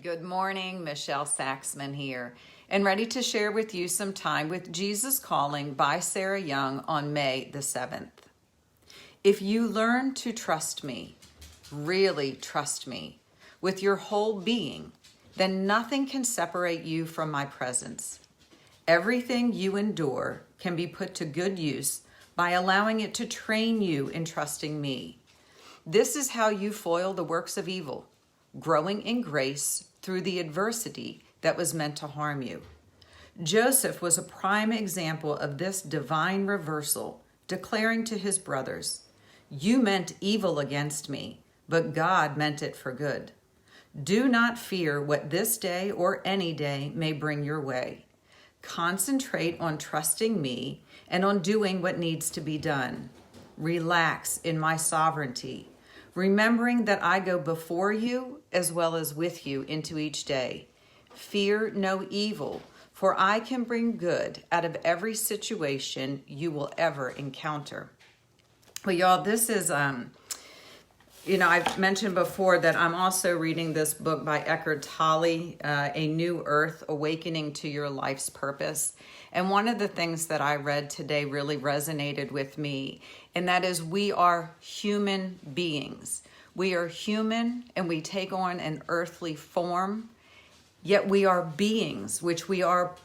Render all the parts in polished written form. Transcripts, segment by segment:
Good morning, Michelle Saxman here, and ready to share with you some time with Jesus Calling by Sarah Young on May the 7th. If you learn to trust me, really trust me, with your whole being, then nothing can separate you from my presence. Everything you endure can be put to good use by allowing it to train you in trusting me. This is how you foil the works of evil, growing in grace through the adversity that was meant to harm you. Joseph was a prime example of this divine reversal, declaring to his brothers, "You meant evil against me, but God meant it for good. Do not fear what this day or any day may bring your way. Concentrate on trusting me and on doing what needs to be done. Relax in my sovereignty, remembering that I go before you as well as with you into each day. Fear no evil, for I can bring good out of every situation you will ever encounter." Well, y'all, this is, I've mentioned before that I'm also reading this book by Eckhart Tolle, A New Earth, Awakening to Your Life's Purpose. And one of the things that I read today really resonated with me, and that is we are human beings. We are human and we take on an earthly form, yet we are beings, which we are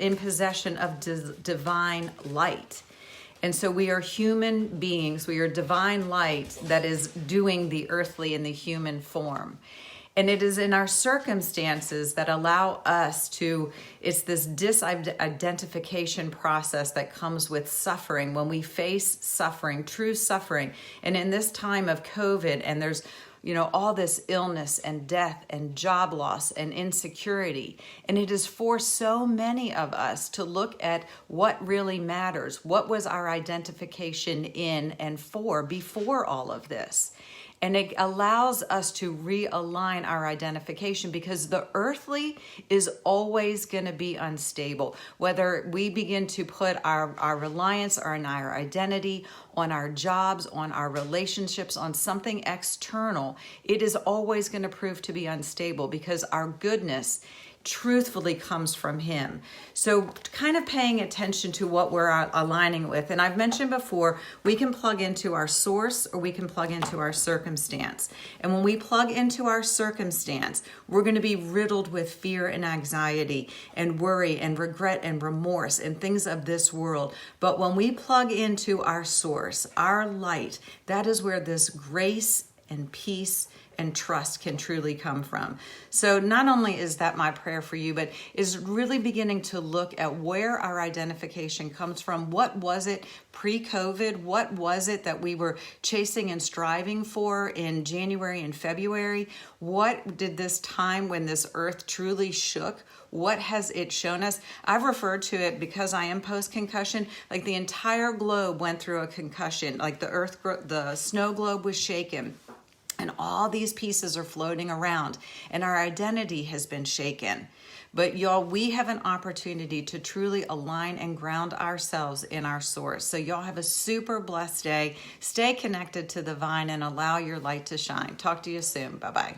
in possession of divine light. And so we are human beings. We are divine light that is doing the earthly in the human form. And it is in our circumstances that allow us to, it's this disidentification process that comes with suffering. When we face suffering, true suffering, and in this time of COVID, and there's all this illness and death and job loss and insecurity. And it is for so many of us to look at what really matters. What was our identification in and for before all of this? And it allows us to realign our identification, because the earthly is always going to be unstable. Whether we begin to put our reliance or our identity on our jobs, on our relationships, on something external, it is always going to prove to be unstable, because our goodness truthfully comes from Him. So kind of paying attention to what we're aligning with. And I've mentioned before, we can plug into our source or we can plug into our circumstance. And when we plug into our circumstance, we're going to be riddled with fear and anxiety and worry and regret and remorse and things of this world. But when we plug into our source, our light, that is where this grace and peace and trust can truly come from. So not only is that my prayer for you, but is really beginning to look at where our identification comes from. What was it pre-COVID? What was it that we were chasing and striving for in January and February? What did this time when this earth truly shook? What has it shown us? I've referred to it, because I am post-concussion, like the entire globe went through a concussion, like the snow globe was shaken. And all these pieces are floating around, and our identity has been shaken. But y'all, we have an opportunity to truly align and ground ourselves in our source. So y'all have a super blessed day. Stay connected to the vine and allow your light to shine. Talk to you soon. Bye-bye.